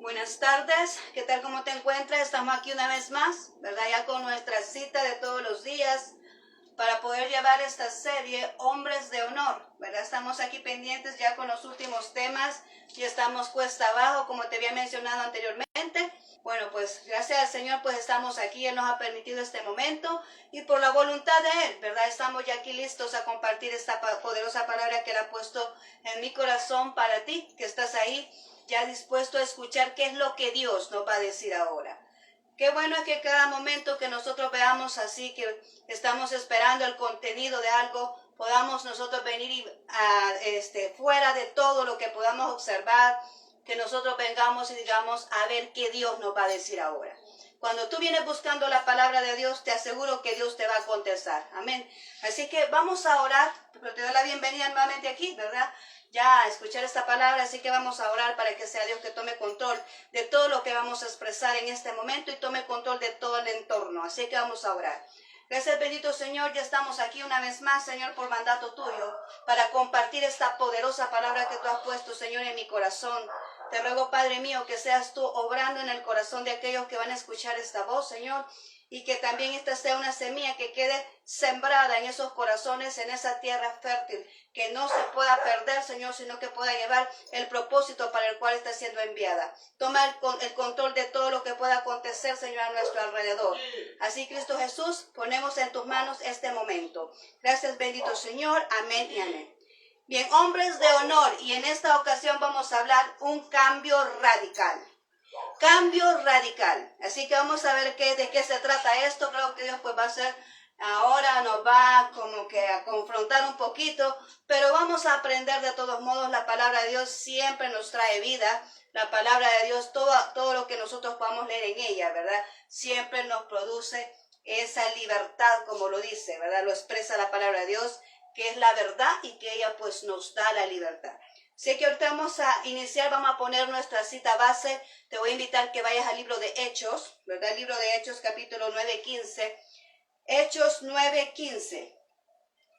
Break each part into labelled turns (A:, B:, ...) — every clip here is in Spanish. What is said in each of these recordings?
A: Buenas tardes, ¿qué tal? ¿Cómo te encuentras? Estamos aquí una vez más, ¿verdad? Ya con nuestra cita de todos los días para poder llevar esta serie Hombres de Honor, ¿verdad? Estamos aquí pendientes ya con los últimos temas y estamos cuesta abajo, como te había mencionado anteriormente. Bueno, pues gracias al Señor, pues estamos aquí, Él nos ha permitido este momento y por la voluntad de Él, ¿verdad? Estamos ya aquí listos a compartir esta poderosa palabra que Él ha puesto en mi corazón para ti, que estás ahí ya dispuesto a escuchar qué es lo que Dios nos va a decir ahora. Qué bueno es que cada momento que nosotros veamos así, que estamos esperando el contenido de algo, podamos nosotros venir fuera de todo lo que podamos observar, que nosotros vengamos y digamos a ver qué Dios nos va a decir ahora. Cuando tú vienes buscando la palabra de Dios, te aseguro que Dios te va a contestar. Amén. Así que vamos a orar, pero te doy la bienvenida nuevamente aquí, ¿verdad? Ya a escuchar esta palabra, así que vamos a orar para que sea Dios que tome control de todo lo que vamos a expresar en este momento y tome control de todo el entorno. Así que vamos a orar. Gracias, bendito Señor, ya estamos aquí una vez más, Señor, por mandato tuyo, para compartir esta poderosa palabra que tú has puesto, Señor, en mi corazón. Te ruego, Padre mío, que seas tú obrando en el corazón de aquellos que van a escuchar esta voz, Señor, y que también esta sea una semilla que quede sembrada en esos corazones, en esa tierra fértil, que no se pueda perder, Señor, sino que pueda llevar el propósito para el cual está siendo enviada. Toma el control de todo lo que pueda acontecer, Señor, a nuestro alrededor. Así, Cristo Jesús, ponemos en tus manos este momento. Gracias, bendito Señor. Amén y amén. Bien, hombres de honor, y en esta ocasión vamos a hablar un cambio radical. Cambio radical. Así que vamos a ver de qué se trata esto. Creo que Dios pues va a hacer, ahora nos va como que a confrontar un poquito, pero vamos a aprender de todos modos. La palabra de Dios siempre nos trae vida. La palabra de Dios, todo lo que nosotros podamos leer en ella, ¿verdad? Siempre nos produce esa libertad, como lo dice, ¿verdad? Lo expresa la palabra de Dios, que es la verdad y que ella pues nos da la libertad. Sé que ahorita vamos a iniciar, vamos a poner nuestra cita base. Te voy a invitar que vayas al libro de Hechos, ¿verdad? El libro de Hechos, capítulo 9:15. Hechos 9:15.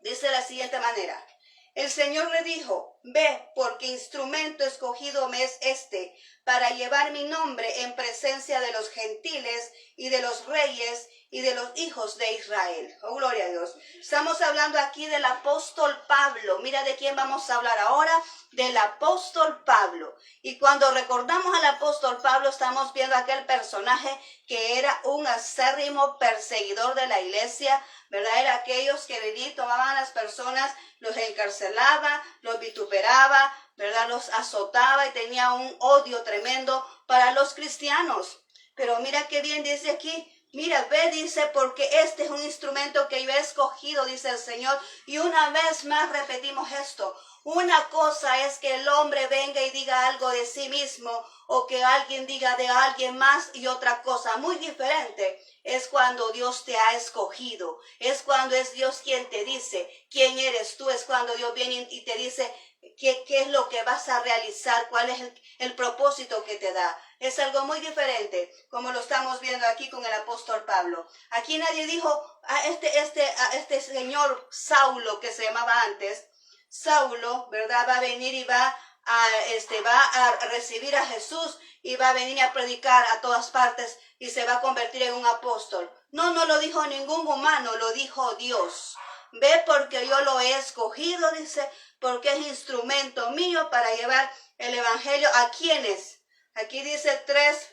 A: Dice de la siguiente manera. El Señor le dijo, ve, porque instrumento escogido me es este, para llevar mi nombre en presencia de los gentiles y de los reyes y de los hijos de Israel. Oh, gloria a Dios. Estamos hablando aquí del apóstol Pablo. Mira de quién vamos a hablar ahora, del apóstol Pablo. Y cuando recordamos al apóstol Pablo, estamos viendo aquel personaje que era un acérrimo perseguidor de la iglesia, ¿verdad? Era aquellos que venían, tomaban a las personas, los encarcelaba, los vituperaba, ¿verdad? Los azotaba y tenía un odio tremendo para los cristianos. Pero mira qué bien dice aquí. Mira, ve, dice, porque este es un instrumento que yo he escogido, dice el Señor. Y una vez más repetimos esto. Una cosa es que el hombre venga y diga algo de sí mismo o que alguien diga de alguien más, y otra cosa muy diferente es cuando Dios te ha escogido. Es cuando es Dios quien te dice quién eres tú. Es cuando Dios viene y te dice qué es lo que vas a realizar, cuál es el propósito que te da. Es algo muy diferente, como lo estamos viendo aquí con el apóstol Pablo. Aquí nadie dijo a este señor Saulo, que se llamaba antes, Saulo, ¿verdad? Va a venir y va a recibir a Jesús y va a venir a predicar a todas partes y se va a convertir en un apóstol. No lo dijo ningún humano, lo dijo Dios. Ve, porque yo lo he escogido, dice, porque es instrumento mío para llevar el evangelio a quienes. Aquí dice tres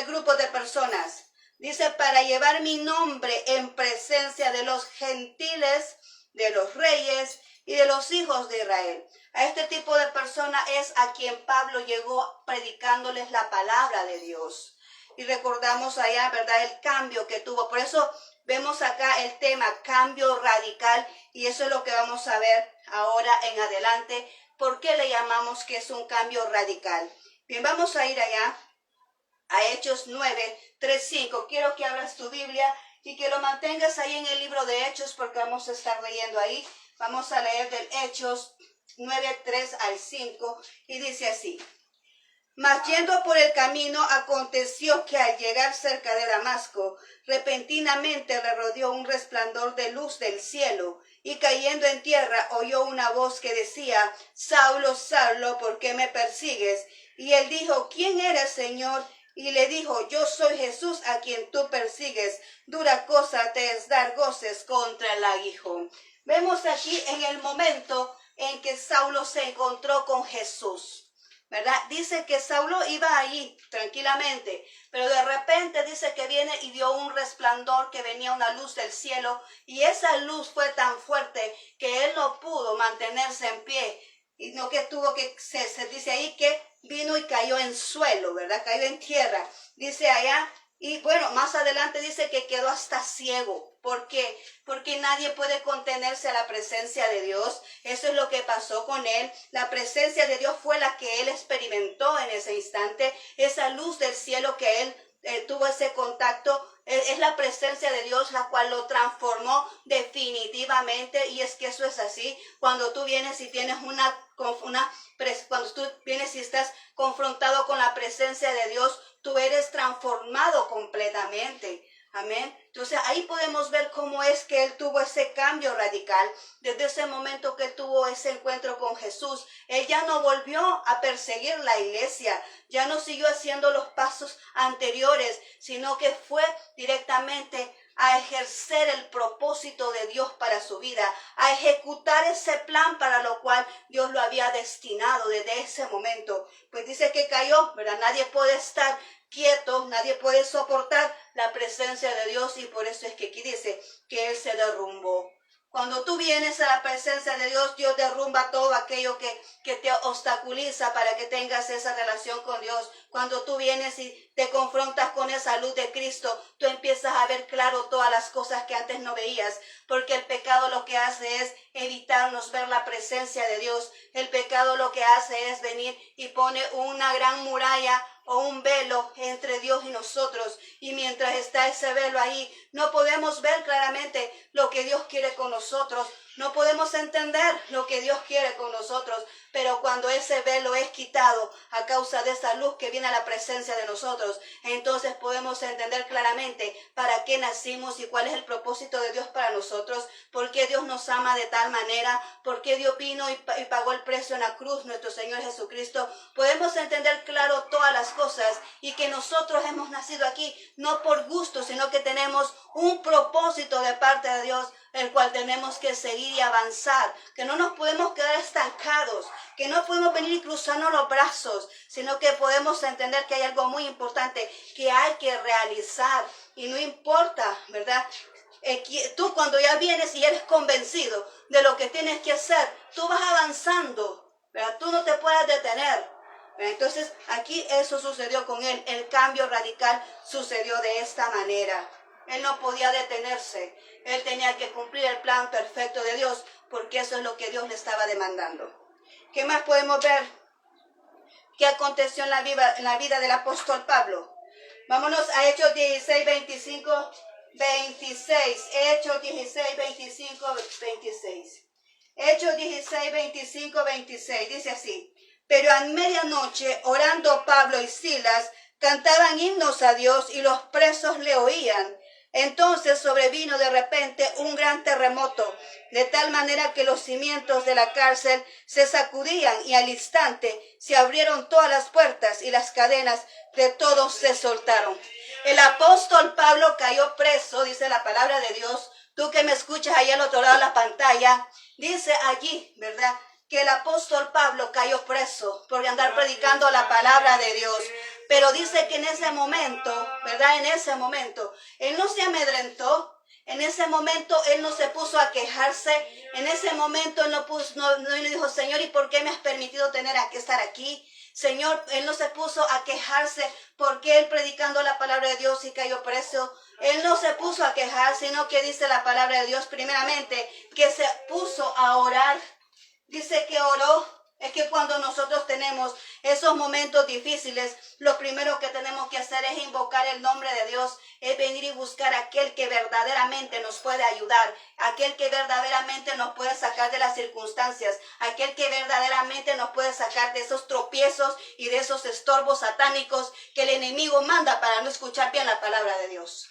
A: grupos de personas. Dice, para llevar mi nombre en presencia de los gentiles, de los reyes y de los hijos de Israel. A este tipo de persona es a quien Pablo llegó predicándoles la palabra de Dios. Y recordamos allá, ¿verdad?, el cambio que tuvo. Por eso vemos acá el tema cambio radical, y eso es lo que vamos a ver ahora en adelante. ¿Por qué le llamamos que es un cambio radical? Bien, vamos a ir allá a Hechos 9:3-5. Quiero que abras tu Biblia y que lo mantengas ahí en el libro de Hechos, porque vamos a estar leyendo ahí. Vamos a leer del Hechos 9:3-5 y dice así. Mas yendo por el camino, aconteció que al llegar cerca de Damasco, repentinamente le rodeó un resplandor de luz del cielo, y cayendo en tierra oyó una voz que decía, Saulo, Saulo, ¿por qué me persigues? Y él dijo, ¿quién eres, Señor? Y le dijo, yo soy Jesús a quien tú persigues. Dura cosa te es dar goces contra el aguijón. Vemos aquí en el momento en que Saulo se encontró con Jesús, ¿verdad? Dice que Saulo iba allí tranquilamente, pero de repente dice que viene y dio un resplandor, que venía una luz del cielo, y esa luz fue tan fuerte que él no pudo mantenerse en pie, y no que tuvo que, se dice ahí que vino y cayó en suelo, ¿verdad? Cayó en tierra, dice allá. Y bueno, más adelante dice que quedó hasta ciego. ¿Por qué? Porque nadie puede contenerse a la presencia de Dios. Eso es lo que pasó con él. La presencia de Dios fue la que él experimentó en ese instante. Esa luz del cielo que él tuvo ese contacto, es la presencia de Dios la cual lo transformó definitivamente. Y es que eso es así. Cuando tú vienes y tienes cuando tú vienes y estás confrontado con la presencia de Dios, tú eres transformado completamente. Amén. Entonces ahí podemos ver cómo es que él tuvo ese cambio radical. Desde ese momento que él tuvo ese encuentro con Jesús, él ya no volvió a perseguir la iglesia, ya no siguió haciendo los pasos anteriores, sino que fue directamente a ejercer el propósito de Dios para su vida, a ejecutar ese plan para lo cual Dios lo había destinado desde ese momento. Pues dice que cayó, ¿verdad? Nadie puede estar quieto, nadie puede soportar la presencia de Dios, y por eso es que aquí dice que él se derrumbó. Cuando tú vienes a la presencia de Dios, Dios derrumba todo aquello que te obstaculiza para que tengas esa relación con Dios. Cuando tú vienes y te confrontas con esa luz de Cristo, tú empiezas a ver claro todas las cosas que antes no veías, porque el pecado lo que hace es evitarnos ver la presencia de Dios. El pecado lo que hace es venir y pone una gran muralla o un velo entre Dios y nosotros, y mientras está ese velo ahí, no podemos ver claramente lo que Dios quiere con nosotros, no podemos entender lo que Dios quiere con nosotros. Pero cuando ese velo es quitado a causa de esa luz que viene a la presencia de nosotros, entonces podemos entender claramente para qué nacimos y cuál es el propósito de Dios para nosotros, por qué Dios nos ama de tal manera, por qué Dios vino y pagó el precio en la cruz, nuestro Señor Jesucristo. Podemos entender claro todas las cosas, y que nosotros hemos nacido aquí no por gusto, sino que tenemos un propósito de parte de Dios, el cual tenemos que seguir y avanzar, que no nos podemos quedar estancados, que no podemos venir y cruzarnos los brazos, sino que podemos entender que hay algo muy importante que hay que realizar, y no importa, ¿verdad? Tú cuando ya vienes y eres convencido de lo que tienes que hacer, tú vas avanzando, ¿verdad? Tú no te puedes detener. Entonces aquí eso sucedió con él, el cambio radical sucedió de esta manera. Él no podía detenerse, él tenía que cumplir el plan perfecto de Dios, porque eso es lo que Dios le estaba demandando. ¿Qué más podemos ver? ¿Qué aconteció en la vida del apóstol Pablo? Vámonos a Hechos 16, 25, 26. Hechos 16, 25, 26. Hechos 16, 25, 26. Dice así: pero a medianoche, orando Pablo y Silas, cantaban himnos a Dios, y los presos le oían. Entonces sobrevino de repente un gran terremoto, de tal manera que los cimientos de la cárcel se sacudían, y al instante se abrieron todas las puertas, y las cadenas de todos se soltaron. El apóstol Pablo cayó preso, dice la palabra de Dios. Tú que me escuchas ahí al otro lado de la pantalla, dice allí, ¿verdad?, que el apóstol Pablo cayó preso por andar predicando la palabra de Dios. Pero dice que en ese momento, ¿verdad? En ese momento, él no se amedrentó. En ese momento él no se puso a quejarse. En ese momento él no dijo, Señor, ¿y por qué me has permitido tener que estar aquí? Señor, él no se puso a quejarse porque él predicando la palabra de Dios y cayó preso. Él no se puso a quejar, sino que dice la palabra de Dios primeramente que se puso a orar. Dice que oró. Es que cuando nosotros tenemos esos momentos difíciles, lo primero que tenemos que hacer es invocar el nombre de Dios, es venir y buscar a aquel que verdaderamente nos puede ayudar, aquel que verdaderamente nos puede sacar de las circunstancias, aquel que verdaderamente nos puede sacar de esos tropiezos y de esos estorbos satánicos que el enemigo manda para no escuchar bien la palabra de Dios.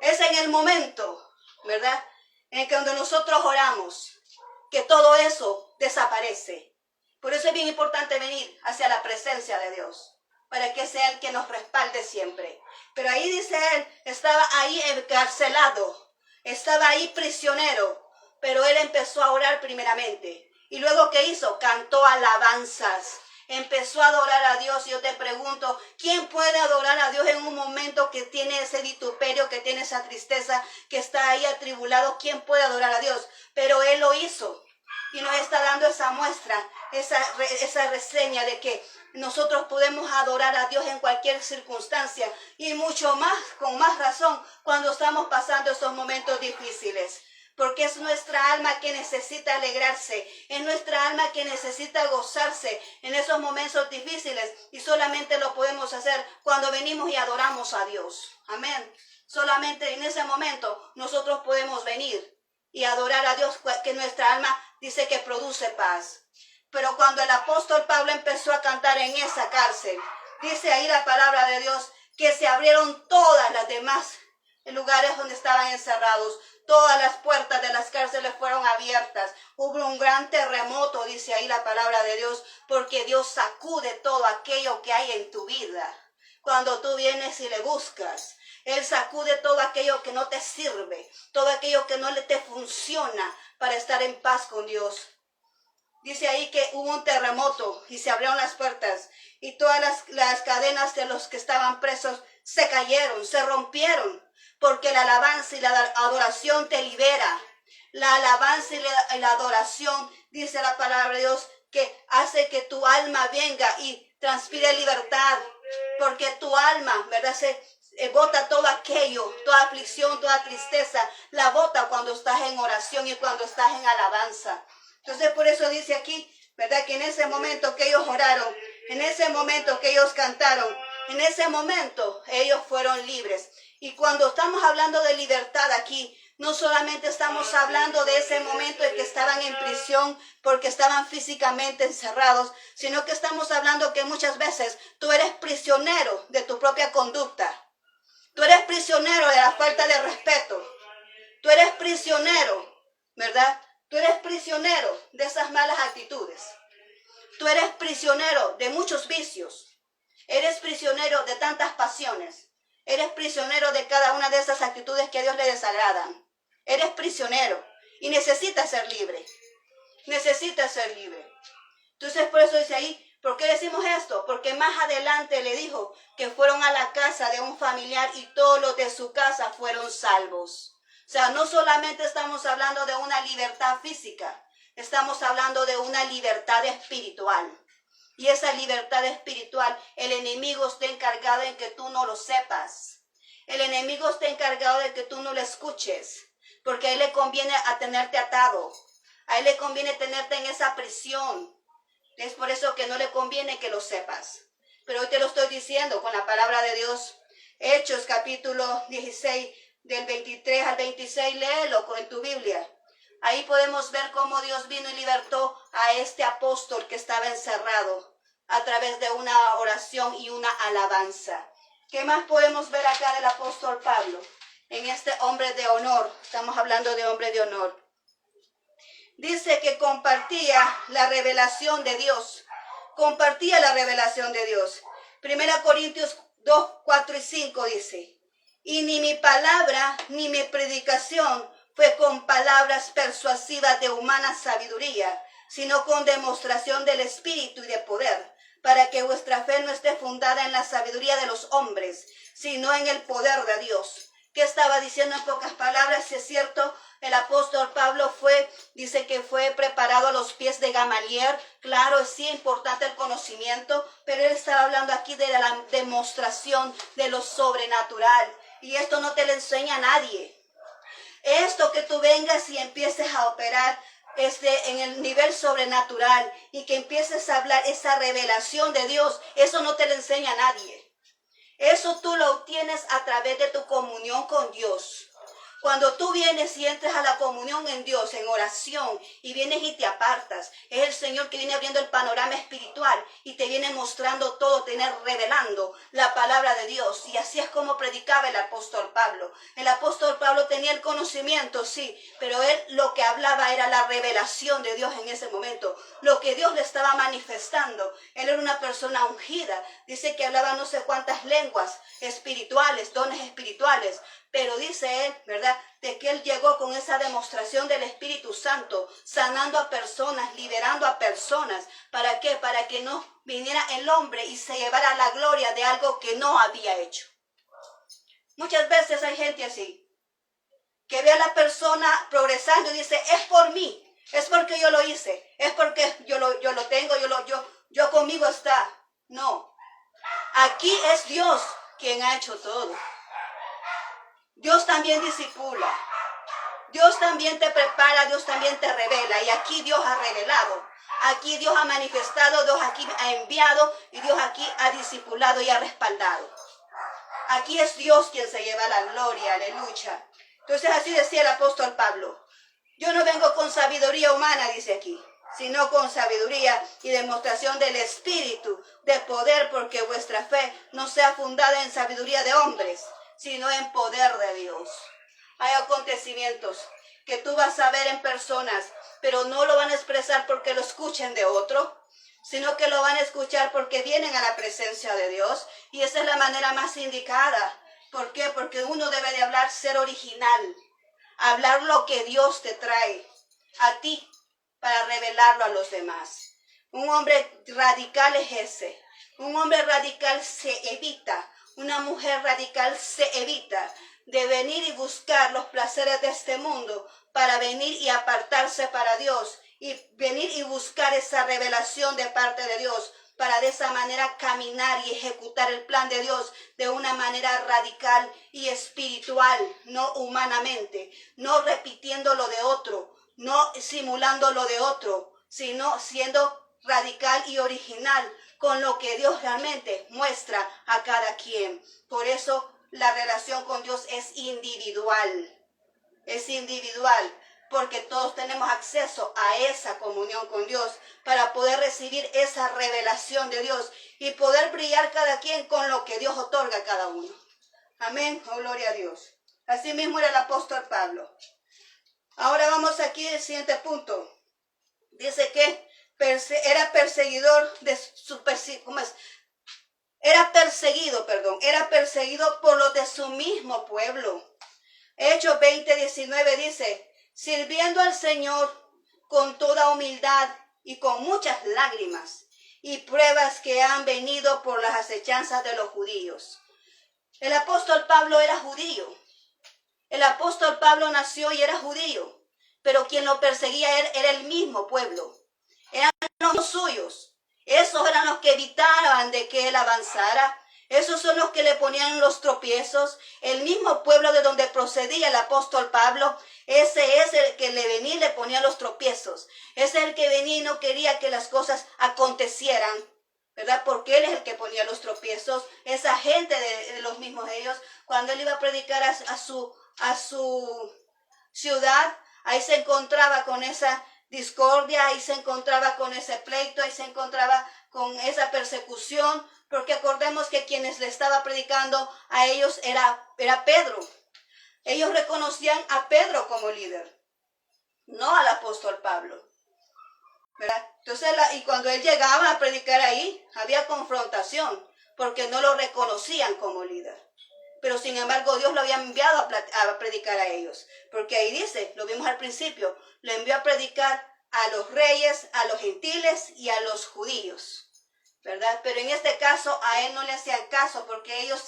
A: Es en el momento, ¿verdad?, en que cuando nosotros oramos, que todo eso desaparece. Por eso es bien importante venir hacia la presencia de Dios, para que sea el que nos respalde siempre. Pero ahí dice él, estaba ahí encarcelado, estaba ahí prisionero, pero él empezó a orar primeramente. Y luego, ¿qué hizo? Cantó alabanzas. Empezó a adorar a Dios. Y yo te pregunto, ¿quién puede adorar a Dios en un momento que tiene ese vituperio, que tiene esa tristeza, que está ahí atribulado? ¿Quién puede adorar a Dios? Pero él lo hizo. Y nos está dando esa muestra, esa reseña de que nosotros podemos adorar a Dios en cualquier circunstancia. Y mucho más, con más razón, cuando estamos pasando esos momentos difíciles. Porque es nuestra alma que necesita alegrarse, es nuestra alma que necesita gozarse en esos momentos difíciles, y solamente lo podemos hacer cuando venimos y adoramos a Dios. Amén. Solamente en ese momento nosotros podemos venir y adorar a Dios, que nuestra alma dice que produce paz. Pero cuando el apóstol Pablo empezó a cantar en esa cárcel, dice ahí la palabra de Dios que se abrieron todas las demás lugares donde estaban encerrados. Todas las puertas de las cárceles fueron abiertas. Hubo un gran terremoto, dice ahí la palabra de Dios, porque Dios sacude todo aquello que hay en tu vida. Cuando tú vienes y le buscas, Él sacude todo aquello que no te sirve, todo aquello que no te funciona para estar en paz con Dios. Dice ahí que hubo un terremoto y se abrieron las puertas y todas las cadenas de los que estaban presos se cayeron, se rompieron. Porque la alabanza y la adoración te libera. La alabanza y la adoración, dice la palabra de Dios, que hace que tu alma venga y transpire libertad. Porque tu alma, ¿verdad? Se bota todo aquello, toda aflicción, toda tristeza. La bota cuando estás en oración y cuando estás en alabanza. Entonces por eso dice aquí, ¿verdad? Que en ese momento que ellos oraron, en ese momento que ellos cantaron, en ese momento ellos fueron libres. Y cuando estamos hablando de libertad aquí, no solamente estamos hablando de ese momento en que estaban en prisión porque estaban físicamente encerrados, sino que estamos hablando que muchas veces tú eres prisionero de tu propia conducta. Tú eres prisionero de la falta de respeto. Tú eres prisionero, ¿verdad? Tú eres prisionero de esas malas actitudes. Tú eres prisionero de muchos vicios. Eres prisionero de tantas pasiones. Eres prisionero de cada una de esas actitudes que a Dios le desagradan. Eres prisionero y necesitas ser libre. Necesitas ser libre. Entonces por eso dice ahí, ¿por qué decimos esto? Porque más adelante le dijo que fueron a la casa de un familiar y todos los de su casa fueron salvos. O sea, no solamente estamos hablando de una libertad física, estamos hablando de una libertad espiritual. Y esa libertad espiritual, el enemigo está encargado en que tú no lo sepas. El enemigo está encargado de que tú no lo escuches. Porque a él le conviene a tenerte atado. A él le conviene tenerte en esa prisión. Es por eso que no le conviene que lo sepas. Pero hoy te lo estoy diciendo con la palabra de Dios. Hechos capítulo 16, del 23 al 26, léelo en tu Biblia. Ahí podemos ver cómo Dios vino y libertó a este apóstol que estaba encerrado a través de una oración y una alabanza. ¿Qué más podemos ver acá del apóstol Pablo? En este hombre de honor, estamos hablando de hombre de honor. Dice que compartía la revelación de Dios. Compartía la revelación de Dios. 1 Corintios 2, 4 y 5 dice: y ni mi palabra ni mi predicación fue con palabras persuasivas de humana sabiduría, sino con demostración del Espíritu y de poder, para que vuestra fe no esté fundada en la sabiduría de los hombres, sino en el poder de Dios. ¿Qué estaba diciendo en pocas palabras? Si es cierto, el apóstol Pablo dice que fue preparado a los pies de Gamaliel. Claro, sí es importante el conocimiento, pero él estaba hablando aquí de la demostración de lo sobrenatural. Y esto no te lo enseña a nadie. Esto que tú vengas y empieces a operar en el nivel sobrenatural y que empieces a hablar esa revelación de Dios, eso no te lo enseña a nadie. Eso tú lo obtienes a través de tu comunión con Dios. Cuando tú vienes y entras a la comunión en Dios, en oración, y vienes y te apartas, es el Señor que viene abriendo el panorama espiritual y te viene mostrando todo, revelando la palabra de Dios. Y así es como predicaba el apóstol Pablo. El apóstol Pablo tenía el conocimiento, sí, pero él lo que hablaba era la revelación de Dios en ese momento, lo que Dios le estaba manifestando. Él era una persona ungida, dice que hablaba no sé cuántas lenguas espirituales, dones espirituales. Pero dice él, ¿verdad?, de que él llegó con esa demostración del Espíritu Santo, sanando a personas, liberando a personas. ¿Para qué? Para que no viniera el hombre y se llevara la gloria de algo que no había hecho. Muchas veces hay gente así, que ve a la persona progresando y dice, es por mí, es porque yo lo hice, es porque yo lo tengo, yo conmigo está. No, aquí es Dios quien ha hecho todo. Dios también disipula, Dios también te prepara, Dios también te revela. Y aquí Dios ha revelado, aquí Dios ha manifestado, Dios aquí ha enviado y Dios aquí ha discipulado y ha respaldado. Aquí es Dios quien se lleva la gloria, aleluya. Entonces así decía el apóstol Pablo. Yo no vengo con sabiduría humana, dice aquí, sino con sabiduría y demostración del Espíritu, de poder, porque vuestra fe no sea fundada en sabiduría de hombres, sino en poder de Dios. Hay acontecimientos que tú vas a ver en personas, pero no lo van a expresar porque lo escuchen de otro, sino que lo van a escuchar porque vienen a la presencia de Dios. Y esa es la manera más indicada. ¿Por qué? Porque uno debe de hablar, ser original, hablar lo que Dios te trae a ti para revelarlo a los demás. Un hombre radical es ese. Un hombre radical se evita. Una mujer radical se evita de venir y buscar los placeres de este mundo para venir y apartarse para Dios y venir y buscar esa revelación de parte de Dios para de esa manera caminar y ejecutar el plan de Dios de una manera radical y espiritual, no humanamente, no repitiendo lo de otro, no simulando lo de otro, sino siendo radical y original con lo que Dios realmente muestra a cada quien. Por eso la relación con Dios es individual. Es individual, porque todos tenemos acceso a esa comunión con Dios para poder recibir esa revelación de Dios y poder brillar cada quien con lo que Dios otorga a cada uno. Amén, oh, gloria a Dios. Así mismo era el apóstol Pablo. Ahora vamos aquí al siguiente punto. Dice que era perseguidor de su era perseguido por los de su mismo pueblo. Hechos 20:19 dice, sirviendo al Señor con toda humildad y con muchas lágrimas y pruebas que han venido por las acechanzas de los judíos. El apóstol Pablo era judío. El apóstol Pablo nació y era judío, pero quien lo perseguía era el mismo pueblo. Eran los suyos. Esos eran los que evitaban de que él avanzara. Esos son los que le ponían los tropiezos. El mismo pueblo de donde procedía el apóstol Pablo, ese es el que le venía y le ponía los tropiezos. Ese es el que venía y no quería que las cosas acontecieran, ¿verdad? Porque él es el que ponía los tropiezos. Esa gente de los mismos ellos, cuando él iba a predicar a su ciudad, ahí se encontraba con esa discordia, ahí se encontraba con ese pleito, ahí se encontraba con esa persecución, porque acordemos que quienes le estaba predicando a ellos era Pedro. Ellos reconocían a Pedro como líder, no al apóstol Pablo, ¿verdad? Entonces, y cuando él llegaba a predicar ahí, había confrontación, porque no lo reconocían como líder. Pero sin embargo Dios lo había enviado a predicar a ellos. Porque ahí dice, lo vimos al principio, lo envió a predicar a los reyes, a los gentiles y a los judíos, ¿verdad? Pero en este caso a él no le hacían caso porque ellos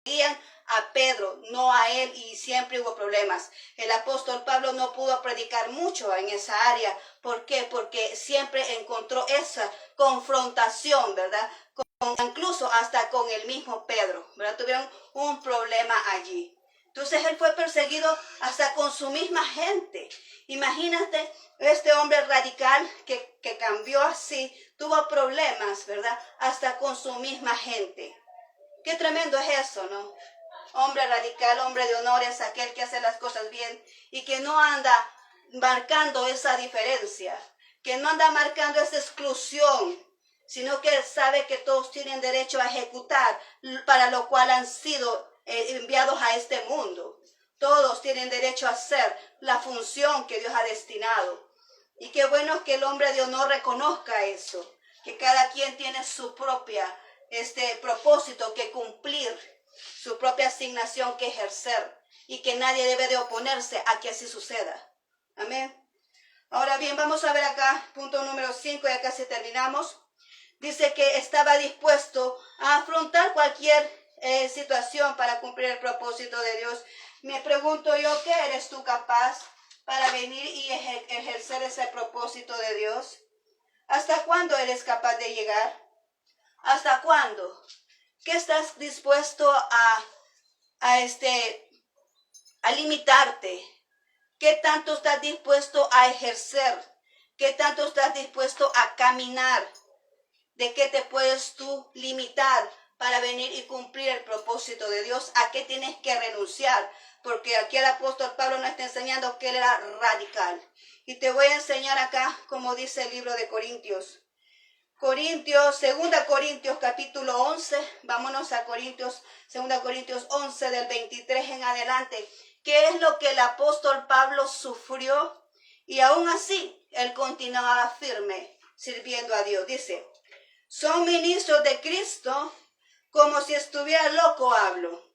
A: seguían a Pedro, no a él, y siempre hubo problemas. El apóstol Pablo no pudo predicar mucho en esa área. ¿Por qué? Porque siempre encontró esa confrontación, ¿verdad? Incluso hasta con el mismo Pedro, ¿verdad? Tuvieron un problema allí. Entonces él fue perseguido hasta con su misma gente. Imagínate este hombre radical que cambió así, tuvo problemas, ¿verdad? Hasta con su misma gente. Qué tremendo es eso, ¿no? Hombre radical, hombre de honor es aquel que hace las cosas bien y que no anda marcando esa diferencia, que no anda marcando esa exclusión, sino que sabe que todos tienen derecho a ejecutar para lo cual han sido enviados a este mundo. Todos tienen derecho a hacer la función que Dios ha destinado. Y qué bueno que el hombre de honor reconozca eso, que cada quien tiene su propia propósito que cumplir, su propia asignación que ejercer, y que nadie debe de oponerse a que así suceda. Amén. Ahora bien, vamos a ver acá, punto número 5, ya casi terminamos. Dice que estaba dispuesto a afrontar cualquier situación para cumplir el propósito de Dios. Me pregunto yo, ¿qué eres tú capaz para venir y ejercer ese propósito de Dios? ¿Hasta cuándo eres capaz de llegar? ¿Hasta cuándo? ¿Qué estás dispuesto a limitarte? ¿Qué tanto estás dispuesto a ejercer? ¿Qué tanto estás dispuesto a caminar? ¿De qué te puedes tú limitar para venir y cumplir el propósito de Dios? ¿A qué tienes que renunciar? Porque aquí el apóstol Pablo nos está enseñando que él era radical. Y te voy a enseñar acá, como dice el libro de Corintios. 2 Corintios capítulo 11, vámonos a 2 Corintios 11 del 23 en adelante. ¿Qué es lo que el apóstol Pablo sufrió? Y aún así, él continuaba firme sirviendo a Dios. Dice, son ministros de Cristo, como si estuviera loco hablo.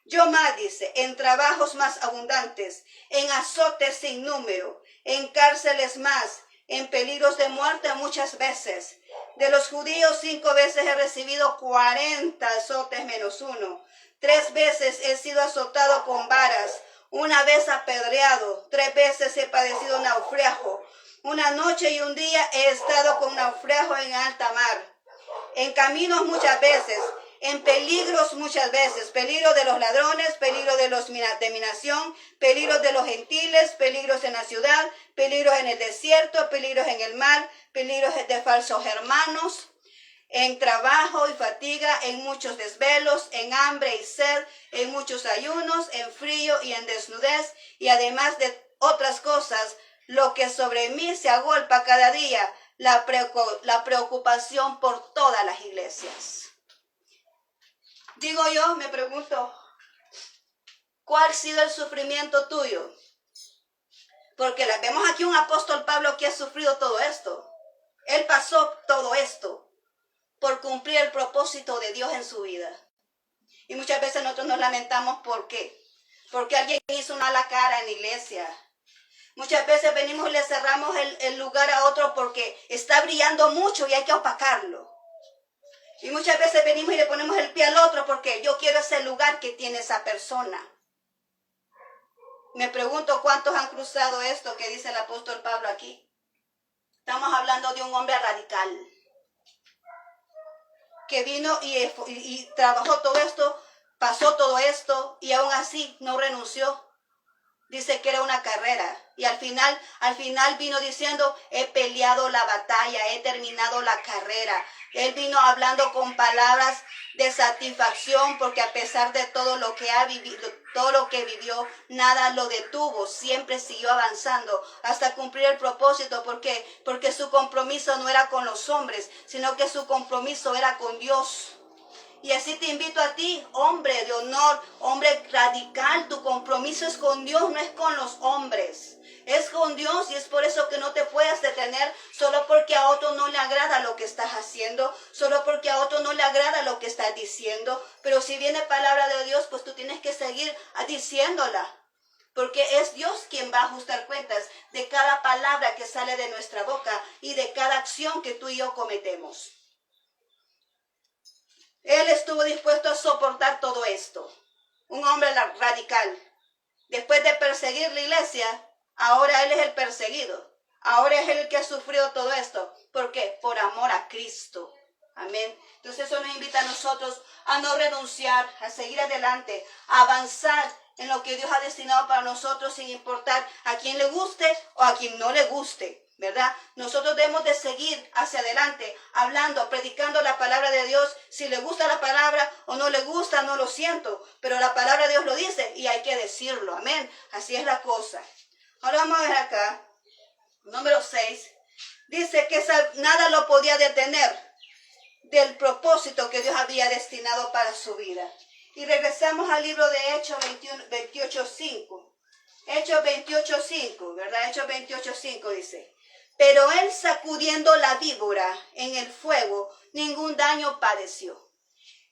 A: Yo más, dice, en trabajos más abundantes, en azotes sin número, en cárceles más, en peligros de muerte muchas veces. De los judíos 5 veces he recibido 40 azotes menos 1. 3 veces he sido azotado con varas, 1 vez apedreado, 3 veces he padecido naufragio. 1 noche y 1 día he estado con naufragio en alta mar. En caminos muchas veces, en peligros muchas veces, peligro de los ladrones, peligro de mi nación, peligros de los gentiles, peligros en la ciudad, peligros en el desierto, peligros en el mar, peligros de falsos hermanos, en trabajo y fatiga, en muchos desvelos, en hambre y sed, en muchos ayunos, en frío y en desnudez, y además de otras cosas, lo que sobre mí se agolpa cada día, la preocupación por todas las iglesias. Digo yo, me pregunto, ¿cuál ha sido el sufrimiento tuyo? Porque vemos aquí un apóstol Pablo que ha sufrido todo esto. Él pasó todo esto por cumplir el propósito de Dios en su vida. Y muchas veces nosotros nos lamentamos, ¿por qué? Porque alguien hizo una mala cara en la iglesia. Muchas veces venimos y le cerramos el lugar a otro porque está brillando mucho y hay que opacarlo. Y muchas veces venimos y le ponemos el pie al otro porque yo quiero ese lugar que tiene esa persona. Me pregunto cuántos han cruzado esto que dice el apóstol Pablo aquí. Estamos hablando de un hombre radical que vino y trabajó todo esto, pasó todo esto y aún así no renunció. Dice que era una carrera y al final vino diciendo, he peleado la batalla, he terminado la carrera. Él vino hablando con palabras de satisfacción porque a pesar de todo lo que ha vivido, todo lo que vivió, nada lo detuvo, siempre siguió avanzando hasta cumplir el propósito. ¿Por qué? Porque su compromiso no era con los hombres, sino que su compromiso era con Dios. Y así te invito a ti, hombre de honor, hombre radical, tu compromiso es con Dios, no es con los hombres. Es con Dios y es por eso que no te puedes detener solo porque a otro no le agrada lo que estás haciendo, solo porque a otro no le agrada lo que estás diciendo. Pero si viene palabra de Dios, pues tú tienes que seguir diciéndola. Porque es Dios quien va a ajustar cuentas de cada palabra que sale de nuestra boca y de cada acción que tú y yo cometemos. Él estuvo dispuesto a soportar todo esto. Un hombre radical. Después de perseguir la iglesia, ahora él es el perseguido. Ahora es él el que ha sufrido todo esto. ¿Por qué? Por amor a Cristo. Amén. Entonces eso nos invita a nosotros a no renunciar, a seguir adelante, a avanzar en lo que Dios ha destinado para nosotros sin importar a quien le guste o a quien no le guste. ¿verdad? Nosotros debemos de seguir hacia adelante, hablando, predicando la palabra de Dios. Si le gusta la palabra o no le gusta, no lo siento, pero la palabra de Dios lo dice y hay que decirlo, amén. Así es la cosa. Ahora vamos a ver acá, número 6, dice que nada lo podía detener del propósito que Dios había destinado para su vida. Y regresamos al libro de Hechos 28:5. Hechos 28:5, ¿verdad? Hechos 28:5 dice: pero él, sacudiendo la víbora en el fuego, ningún daño padeció.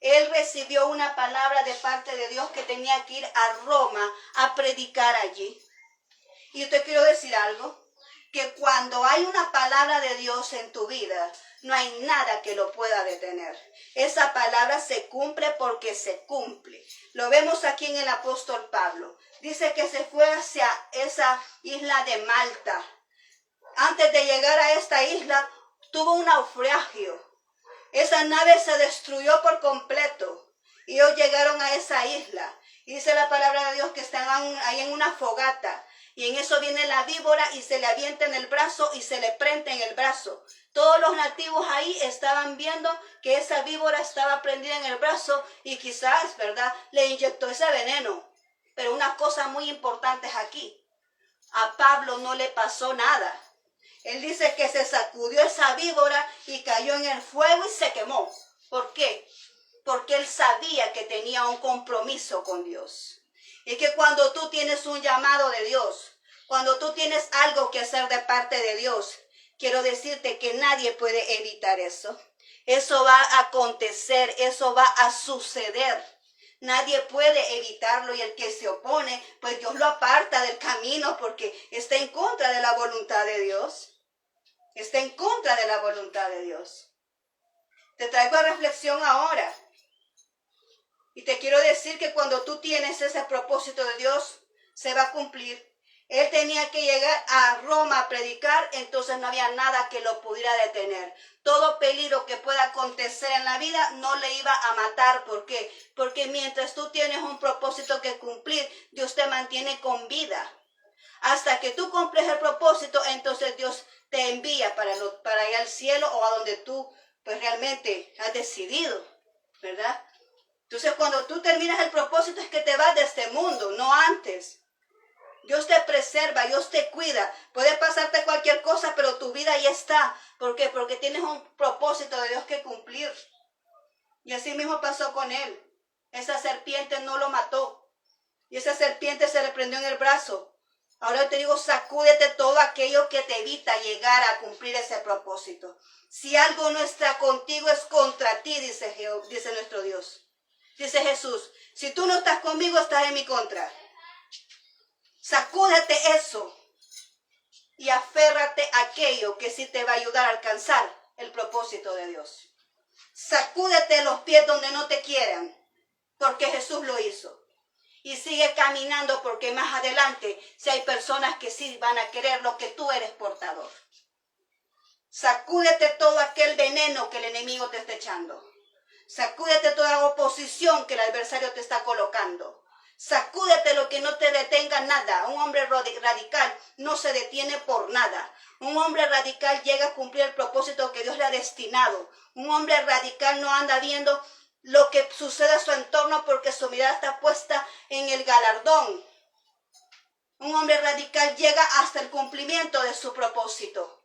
A: Él recibió una palabra de parte de Dios que tenía que ir a Roma a predicar allí. Y yo te quiero decir algo, que cuando hay una palabra de Dios en tu vida, no hay nada que lo pueda detener. Esa palabra se cumple porque se cumple. Lo vemos aquí en el apóstol Pablo. Dice que se fue hacia esa isla de Malta. Antes de llegar a esta isla, tuvo un naufragio. Esa nave se destruyó por completo. Y ellos llegaron a esa isla. Y dice la palabra de Dios que estaban ahí en una fogata. Y en eso viene la víbora y se le avienta en el brazo y se le prende en el brazo. Todos los nativos ahí estaban viendo que esa víbora estaba prendida en el brazo y quizás, ¿verdad?, le inyectó ese veneno. Pero una cosa muy importante es aquí. A Pablo no le pasó nada. Él dice que se sacudió esa víbora y cayó en el fuego y se quemó. ¿Por qué? Porque él sabía que tenía un compromiso con Dios. Y que cuando tú tienes un llamado de Dios, cuando tú tienes algo que hacer de parte de Dios, quiero decirte que nadie puede evitar eso. Eso va a acontecer, eso va a suceder. Nadie puede evitarlo y el que se opone, pues Dios lo aparta del camino porque está en contra de la voluntad de Dios. Está en contra de la voluntad de Dios. Te traigo a reflexión ahora. Y te quiero decir que cuando tú tienes ese propósito de Dios, se va a cumplir. Él tenía que llegar a Roma a predicar, entonces no había nada que lo pudiera detener. Todo peligro que pueda acontecer en la vida no le iba a matar. ¿Por qué? Porque mientras tú tienes un propósito que cumplir, Dios te mantiene con vida. Hasta que tú cumples el propósito, entonces Dios te envía para ir al cielo o a donde tú pues realmente has decidido, ¿verdad? Entonces cuando tú terminas el propósito es que te vas de este mundo, no antes. Dios te preserva, Dios te cuida. Puede pasarte cualquier cosa, pero tu vida ya está. ¿Por qué? Porque tienes un propósito de Dios que cumplir. Y así mismo pasó con él. Esa serpiente no lo mató. Y esa serpiente se le prendió en el brazo. Ahora te digo, sacúdete todo aquello que te evita llegar a cumplir ese propósito. Si algo no está contigo, es contra ti, dice nuestro Dios. Dice Jesús, si tú no estás conmigo, estás en mi contra. Sacúdete eso y aférrate a aquello que sí te va a ayudar a alcanzar el propósito de Dios. Sacúdete los pies donde no te quieran, porque Jesús lo hizo. Y sigue caminando porque más adelante si hay personas que sí van a querer lo que tú eres portador. Sacúdete todo aquel veneno que el enemigo te está echando. Sacúdete toda oposición que el adversario te está colocando. Sacúdete lo que no te detenga nada. Un hombre radical no se detiene por nada. Un hombre radical llega a cumplir el propósito que Dios le ha destinado. Un hombre radical no anda viendo lo que sucede a su entorno porque su mirada está puesta en el galardón. Un hombre radical llega hasta el cumplimiento de su propósito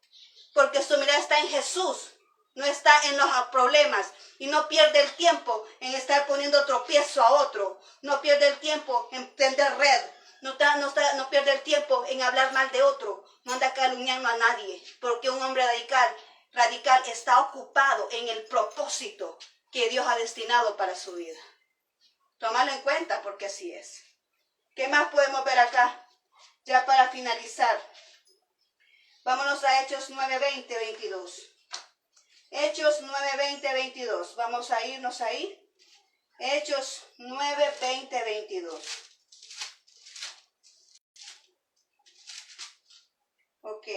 A: porque su mirada está en Jesús, no está en los problemas y no pierde el tiempo en estar poniendo tropiezo a otro, no pierde el tiempo en tender red, no pierde el tiempo en hablar mal de otro, no anda calumniando a nadie, porque un hombre radical está ocupado en el propósito que Dios ha destinado para su vida. Tómalo en cuenta porque así es. ¿Qué más podemos ver acá? Ya para finalizar. Vámonos a Hechos 9, 20, 22. Hechos 9, 20, 22. Vamos a irnos ahí. Hechos 9, 20, 22. Ok.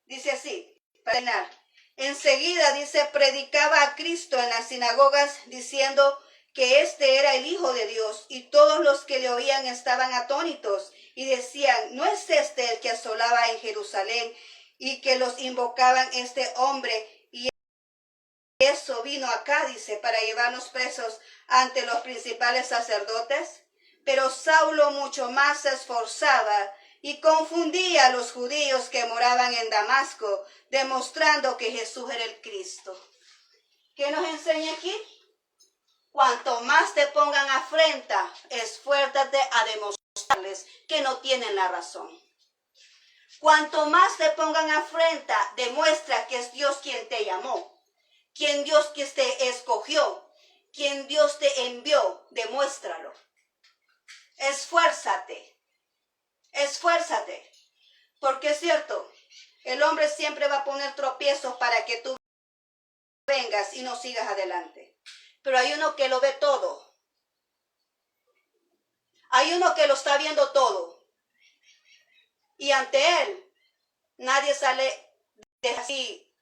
A: Dice así, para terminar. Enseguida, dice, predicaba a Cristo en las sinagogas diciendo que este era el Hijo de Dios, y todos los que le oían estaban atónitos y decían, ¿no es este el que asolaba en Jerusalén y que los invocaban este hombre? Y eso vino acá, dice, para llevarnos presos ante los principales sacerdotes. Pero Saulo mucho más se esforzaba y confundía a los judíos que moraban en Damasco, demostrando que Jesús era el Cristo. ¿Qué nos enseña aquí? Cuanto más te pongan afrenta, esfuérzate a demostrarles que no tienen la razón. Cuanto más te pongan afrenta, demuestra que es Dios quien te llamó, quien Dios que te escogió, quien Dios te envió, demuéstralo. Esfuérzate, esfuérzate, porque es cierto, el hombre siempre va a poner tropiezos para que tú vengas y no sigas adelante. Pero hay uno que lo ve todo. Hay uno que lo está viendo todo. Y ante él, nadie sale de así.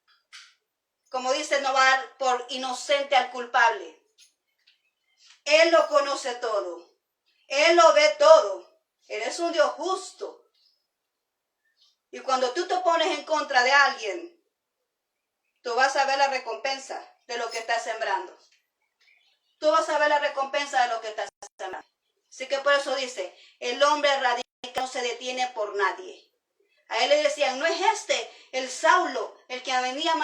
A: Como dice, no va a dar por inocente al culpable. Él lo conoce todo. Él lo ve todo. Él es un Dios justo. Y cuando tú te pones en contra de alguien, tú vas a ver la recompensa de lo que estás sembrando. Tú vas a ver la recompensa de lo que estás sembrando. Así que por eso dice, el hombre radical no se detiene por nadie. A él le decían, no es este el Saulo, el que venía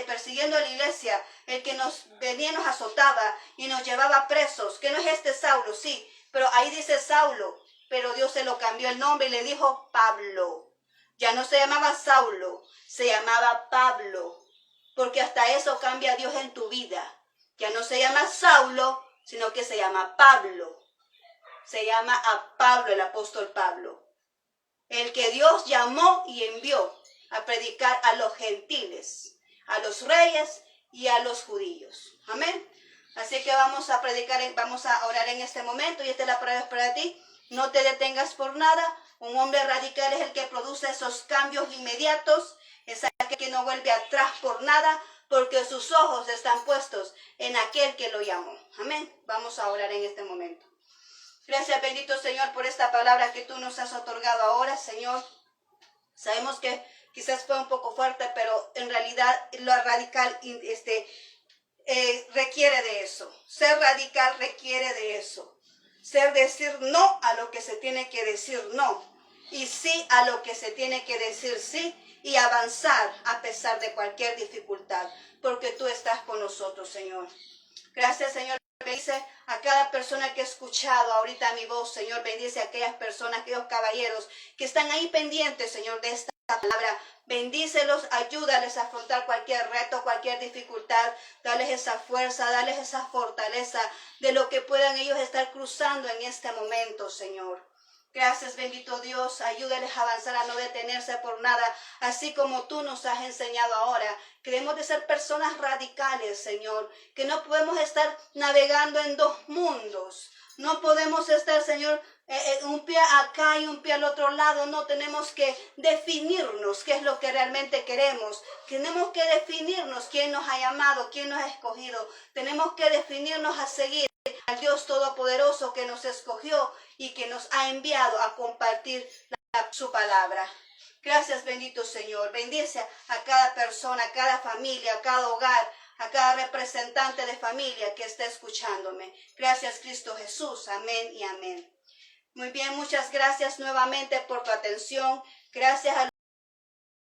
A: persiguiendo a la iglesia, el que nos venía, nos azotaba y nos llevaba presos, que no es este Saulo, sí, pero ahí dice Saulo, pero Dios se lo cambió el nombre y le dijo Pablo. Ya no se llamaba Saulo, se llamaba Pablo, porque hasta eso cambia Dios en tu vida. Ya no se llama Saulo, sino que se llama Pablo. Se llama a Pablo, el apóstol Pablo. El que Dios llamó y envió a predicar a los gentiles, a los reyes y a los judíos. Amén. Así que vamos a predicar, vamos a orar en este momento y esta es la palabra para ti. No te detengas por nada. Un hombre radical es el que produce esos cambios inmediatos. Es aquel que no vuelve atrás por nada, porque sus ojos están puestos en aquel que lo llamó. Amén. Vamos a orar en este momento. Gracias, bendito Señor, por esta palabra que tú nos has otorgado ahora, Señor. Sabemos que quizás fue un poco fuerte, pero en realidad lo radical requiere de eso. Ser radical requiere de eso. Decir no a lo que se tiene que decir no. Y sí a lo que se tiene que decir sí. Y avanzar a pesar de cualquier dificultad. Porque tú estás con nosotros, Señor. Gracias, Señor. Bendice a cada persona que ha escuchado ahorita mi voz, Señor. Bendice a aquellas personas, aquellos caballeros que están ahí pendientes, Señor, de esta palabra. Bendícelos, ayúdales a afrontar cualquier reto, cualquier dificultad. Dales esa fuerza, dales esa fortaleza de lo que puedan ellos estar cruzando en este momento, Señor. Gracias, bendito Dios. Ayúdales a avanzar, a no detenerse por nada, así como tú nos has enseñado ahora. Queremos de ser personas radicales, Señor, que no podemos estar navegando en dos mundos. No podemos estar, Señor, un pie acá y un pie al otro lado. No, tenemos que definirnos qué es lo que realmente queremos. Tenemos que definirnos quién nos ha llamado, quién nos ha escogido. Tenemos que definirnos a seguir al Dios Todopoderoso que nos escogió y que nos ha enviado a compartir su palabra. Gracias, bendito Señor. Bendice a cada persona, a cada familia, a cada hogar, a cada representante de familia que esté escuchándome. Gracias, Cristo Jesús. Amén y amén. Muy bien, muchas gracias nuevamente por tu atención. Gracias a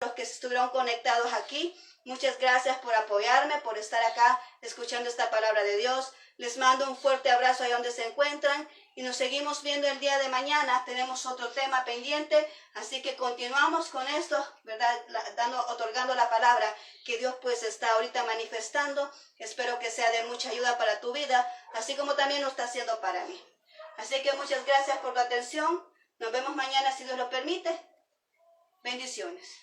A: los que estuvieron conectados aquí. Muchas gracias por apoyarme, por estar acá escuchando esta palabra de Dios. Les mando un fuerte abrazo ahí donde se encuentran y nos seguimos viendo el día de mañana. Tenemos otro tema pendiente, así que continuamos con esto, ¿verdad? Otorgando la palabra que Dios pues está ahorita manifestando. Espero que sea de mucha ayuda para tu vida, así como también lo está haciendo para mí. Así que muchas gracias por tu atención. Nos vemos mañana si Dios lo permite. Bendiciones.